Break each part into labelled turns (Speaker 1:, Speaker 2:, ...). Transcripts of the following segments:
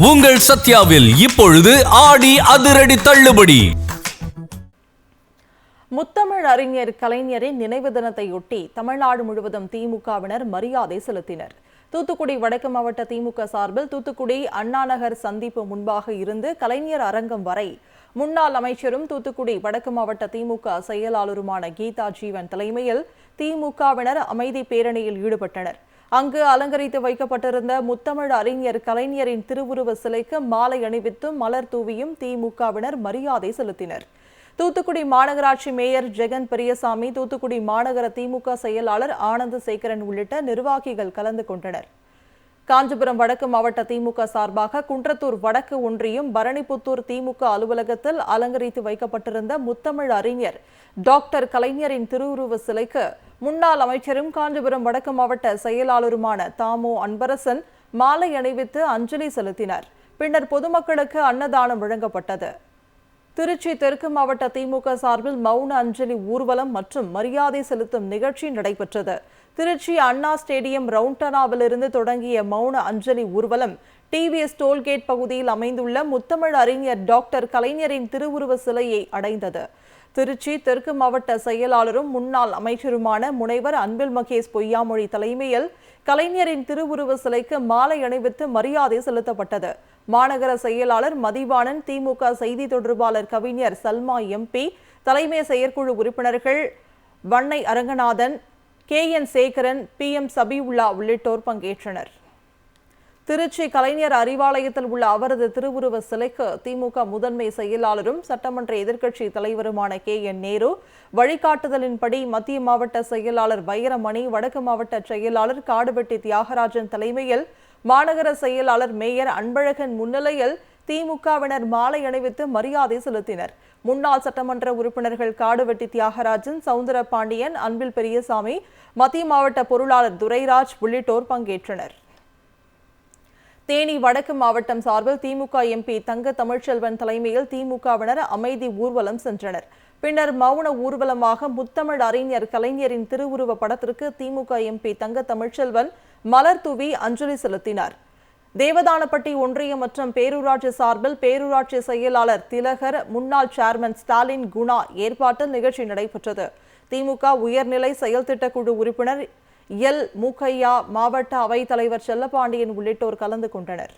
Speaker 1: உங்கள் சத்யாவில் இப்பொழுது ஆடி அதிரடி தள்ளுபடி.
Speaker 2: முத்தமிழ் அறிஞர் கலைஞரின் நினைவு தினத்தையொட்டி தமிழ்நாடு முழுவதும் திமுகவினர் மரியாதை செலுத்தினர். தூத்துக்குடி வடக்கு மாவட்ட திமுக சார்பில் தூத்துக்குடி அண்ணாநகர் சந்திப்பு முன்பாக இருந்து கலைஞர் அரங்கம் வரை முன்னாள் அமைச்சரும் தூத்துக்குடி வடக்கு மாவட்ட திமுக செயலாளருமான கீதா ஜீவன் தலைமையில் திமுகவினர் அமைதி பேரணியில் ஈடுபட்டனர். அங்கு அலங்கரித்து வைக்கப்பட்டிருந்த முத்தமிழ் அறிஞர் கலைஞரின் திருவுருவ சிலைக்கு மாலை அணிவித்தும் மலர் தூவியும் திமுகவினர் மரியாதை செலுத்தினர். தூத்துக்குடி மாநகராட்சி மேயர் ஜெகன் பெரியசாமி, தூத்துக்குடி மாநகர திமுக செயலாளர் ஆனந்த சேகரன் உள்ளிட்ட நிர்வாகிகள் கலந்து கொண்டனர். காஞ்சிபுரம் வடக்கு மாவட்ட திமுக சார்பாக குன்றத்தூர் வடக்கு ஒன்றியம் பரணிப்புத்தூர் திமுக அலுவலகத்தில் அலங்கரித்து வைக்கப்பட்டிருந்த முத்தமிழ் அறிஞர் டாக்டர் கலைஞரின் திருவுருவ சிலைக்கு முன்னாள் அமைச்சரும் காஞ்சிபுரம் வடக்கு மாவட்ட செயலாளருமான தாமோ அன்பரசன் மாலை அணிவித்து அஞ்சலி செலுத்தினார். பின்னர் பொதுமக்களுக்கு அன்னதானம் வழங்கப்பட்டது. திருச்சி தெற்கு மாவட்ட திமுக சார்பில் மௌன அஞ்சலி ஊர்வலம் மற்றும் மரியாதை செலுத்தும் நிகழ்ச்சி நடைபெற்றது. திருச்சி அண்ணா ஸ்டேடியம் ரவுண்டனாவிலிருந்து தொடங்கிய மௌன அஞ்சலி ஊர்வலம் டிவிஎஸ் டோல்கேட் பகுதியில் அமைந்துள்ள முத்தமிழ் அறிஞர் டாக்டர் கலைஞரின் திருவுருவ சிலையை அடைந்தது. திருச்சி தெற்கு மாவட்ட செயலாளரும் முன்னாள் அமைச்சருமான முனைவர் அன்பில் மகேஷ் பொய்யாமொழி தலைமையில் கலைஞரின் திருவுருவ சிலைக்கு மாலை அணிவித்து மரியாதை செலுத்தப்பட்டது. மாநகர செயலாளர் மதிவாணன், திமுக செய்தி தொடர்பாளர் கவிஞர் சல்மா எம்பி, தலைமை செயற்குழு உறுப்பினர்கள் வண்ணை அரங்கநாதன், KN சேகரன், PM சபியுல்லா உள்ளிட்டோர் பங்கேற்றனர். திருச்சி கலைஞர் அறிவாலயத்தில் உள்ள அவரது திருவுருவ சிலைக்கு திமுக முதன்மை செயலாளரும் சட்டமன்ற எதிர்க்கட்சி தலைவருமான KN நேரு வழிகாட்டுதலின்படி மத்திய மாவட்ட செயலாளர் வைரமணி, வடக்கு மாவட்ட செயலாளர் காடுவெட்டி தியாகராஜன் தலைமையில் மாநகர செயலாளர் மேயர் அன்பழகன் முன்னிலையில் திமுகவினர் மாலை அணிவித்து மரியாதை செலுத்தினர். முன்னாள் சட்டமன்ற உறுப்பினர்கள் காடுவெட்டி தியாகராஜன், சவுந்தர பாண்டியன், அன்பில் பெரியசாமி, மத்திய மாவட்ட பொருளாளர் துரைராஜ் உள்ளிட்டோர் பங்கேற்றனர். தேனி வடக்கு மாவட்டம் சார்பில் திமுக MP தங்க தமிழ்ச்செல்வன் தலைமையில் திமுகவினர் அமைதி ஊர்வலம் சென்றனர். பின்னர் மௌன ஊர்வலமாக முத்தமிழ் அறிஞர் கலைஞரின் திருவுருவ படத்திற்கு திமுக MP தங்க தமிழ்ச்செல்வன் மலர் தூவி அஞ்சலி செலுத்தினார். தேவதானப்பட்டி ஒன்றியம் மற்றும் பேரூராட்சி சார்பில் பேரூராட்சி செயலாளர் திலகர், முன்னாள் சேர்மன் ஸ்டாலின் குணா ஏற்பாட்டில் நிகழ்ச்சி நடைபெற்றது. திமுக உயர்நிலை செயல் திட்டக்குழு உறுப்பினர் எல் மூக்கையா, மாவட்ட அவைத் தலைவர் செல்லப்பாண்டியன் உள்ளிட்டோர் கலந்து கொண்டனர்.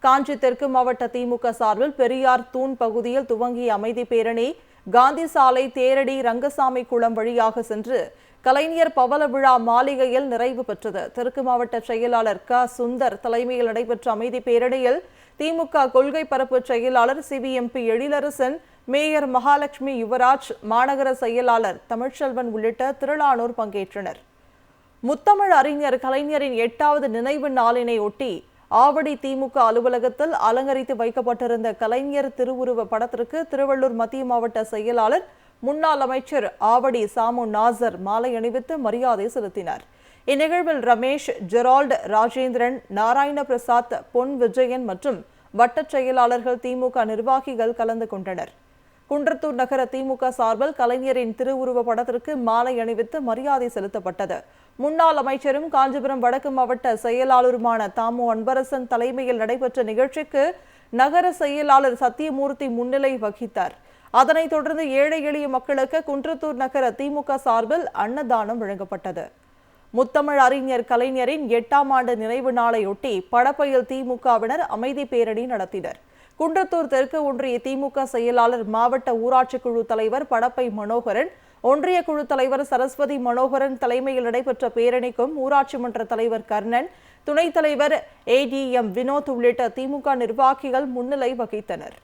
Speaker 2: காஞ்சி தெற்கு மாவட்ட திமுக சார்பில் பெரியார் தூண் பகுதியில் துவங்கிய அமைதி பேரணி காந்தி சாலை, தேரடி, ரங்கசாமி குளம் வழியாக சென்று கலைஞர் பவள விழா மாளிகையில் நிறைவு பெற்றது. தெற்கு மாவட்ட செயலாளர் சுந்தர் தலைமையில் நடைபெற்ற அமைதி பேரணியில் திமுக கொள்கை பரப்பு செயலாளர் CVMP எழிலரசன், மேயர் மகாலட்சுமி யுவராஜ், மாநகர செயலாளர் தமிழ்ச்செல்வன் உள்ளிட்ட திரளானோர் பங்கேற்றனர். முத்தமிழ் அறிஞர் கலைஞரின் 8வது நினைவு நாளினை ஒட்டி ஆவடி திமுக அலுவலகத்தில் அலங்கரித்து வைக்கப்பட்டிருந்த கலைஞர் திருவுருவ படத்திற்கு திருவள்ளூர் மத்திய மாவட்ட செயலாளர் முன்னாள் அமைச்சர் ஆவடி சாமு நாசர் மாலை அணிவித்து மரியாதை செலுத்தினார். இந்நிகழ்வில் ரமேஷ், ஜெரால்ட், ராஜேந்திரன், நாராயண பிரசாத், பொன் விஜயன் மற்றும் வட்ட செயலாளர்கள், திமுக நிர்வாகிகள் கலந்து கொண்டனர். குன்றத்தூர் நகர திமுக சார்பில் கலைஞரின் திருவுருவ படத்திற்கு மாலை அணிவித்து மரியாதை செலுத்தப்பட்டது. முன்னாள் அமைச்சரும் காஞ்சிபுரம் வடக்கு மாவட்ட செயலாளருமான தாமோ அன்பரசன் தலைமையில் நடைபெற்ற நிகழ்ச்சிக்கு நகர செயலாளர் சத்தியமூர்த்தி முன்னிலை வகித்தார். அதனைத் தொடர்ந்து ஏழை எளிய மக்களுக்கு குன்றத்தூர் நகர திமுக சார்பில் அன்னதானம் வழங்கப்பட்டது. முத்தமிழ் அறிஞர் கலைஞரின் 8ஆம் ஆண்டு நினைவு நாளையொட்டி படப்பையில் திமுகவினர் அமைதி பேரணி நடத்தினர். குன்றத்தூர் தெற்கு ஒன்றிய திமுக செயலாளர், மாவட்ட ஊராட்சி குழு தலைவர் படப்பை மனோகரன், ஒன்றிய குழு தலைவர் சரஸ்வதி மனோகரன் தலைமையில் நடைபெற்ற பேரணிக்கும் ஊராட்சி மன்ற தலைவர் கர்ணன், துணைத் தலைவர் ADM வினோத் உள்ளிட்ட திமுக நிர்வாகிகள் முன்னிலை வகித்தனர்.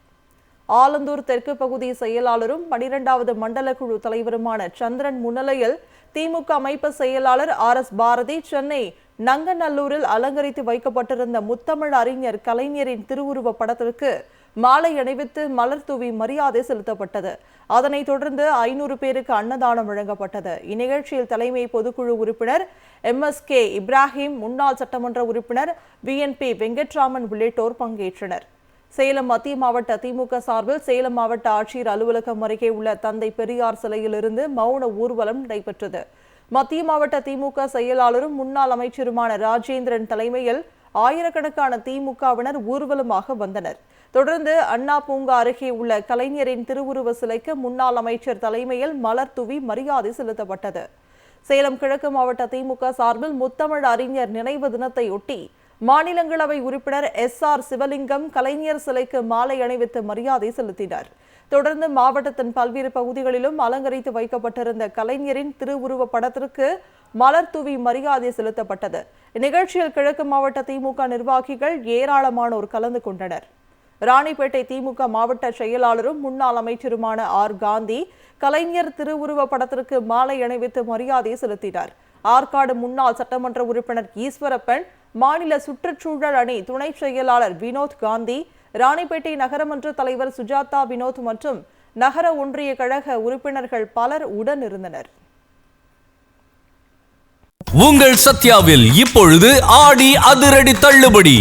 Speaker 2: ஆலந்தூர் தெற்கு பகுதி செயலாளரும் 12வது மண்டல குழு தலைவருமான சந்திரன் முன்னிலையில் திமுக அமைப்பு செயலாளர் RS பாரதி, சென்னை நங்கநல்லூரில் அலங்கரித்து வைக்கப்பட்டிருந்த முத்தமிழ் அறிஞர் கலைஞரின் திருவுருவ படத்திற்கு மாலை அணிவித்து மலர் தூவி மரியாதை செலுத்தப்பட்டது. அதனைத் தொடர்ந்து 500 பேருக்கு அன்னதானம் வழங்கப்பட்டது. இந்நிகழ்ச்சியில் தலைமை பொதுக்குழு உறுப்பினர் MSK இப்ராஹிம், முன்னாள் சட்டமன்ற உறுப்பினர் VNP வெங்கட்ராமன் உள்ளிட்டோர் பங்கேற்றனர். சேலம் மத்திய மாவட்ட திமுக சார்பில் சேலம் மாவட்ட ஆட்சியர் அலுவலகம் அருகே உள்ள தந்தை பெரியார் சிலையிலிருந்து மௌன ஊர்வலம் நடைபெற்றது. மத்திய மாவட்ட திமுக செயலாளரும் முன்னாள் அமைச்சருமான ராஜேந்திரன் தலைமையில் ஆயிரக்கணக்கான திமுகவினர் ஊர்வலமாக வந்தனர். தொடர்ந்து அண்ணா பூங்கா அருகே உள்ள கலைஞரின் திருவுருவ சிலைக்கு முன்னாள் அமைச்சர் தலைமையில் மலர் தூவி மரியாதை செலுத்தப்பட்டது. சேலம் கிழக்கு மாவட்ட திமுக சார்பில் முத்தமிழ் அறிஞர் நினைவு தினத்தையொட்டி மாநிலங்களவை உறுப்பினர் SR சிவலிங்கம் கலைஞர் சிலைக்கு மாலை அணிவித்து மரியாதை செலுத்தினார். தொடர்ந்து மாவட்டத்தின் பல்வேறு பகுதிகளிலும் அலங்கரித்து வைக்கப்பட்டிருந்த கலைஞரின் திருவுருவ படத்திற்கு மலர் தூவி மரியாதை செலுத்தப்பட்டது. இந்நிகழ்ச்சியில் கிழக்கு மாவட்ட திமுக நிர்வாகிகள் ஏராளமானோர் கலந்து கொண்டனர். ராணிப்பேட்டை திமுக மாவட்ட செயலாளரும் முன்னாள் அமைச்சருமான R. காந்தி கலைஞர் திருவுருவ படத்திற்கு மாலை அணிவித்து மரியாதை செலுத்தினார். ஆற்காடு முன்னாள் சட்டமன்ற உறுப்பினர் ஈஸ்வரப்பன், மாநில சுற்றுச்சூழல் அணி துணை செயலாளர் வினோத் காந்தி, ராணிப்பேட்டை நகரமன்ற தலைவர் சுஜாதா வினோத் மற்றும் நகர ஒன்றிய கழக உறுப்பினர்கள் பலர் உடனிருந்தனர்.
Speaker 1: உங்கள் சத்யாவில் இப்பொழுது ஆடி அதிரடி தள்ளுபடி.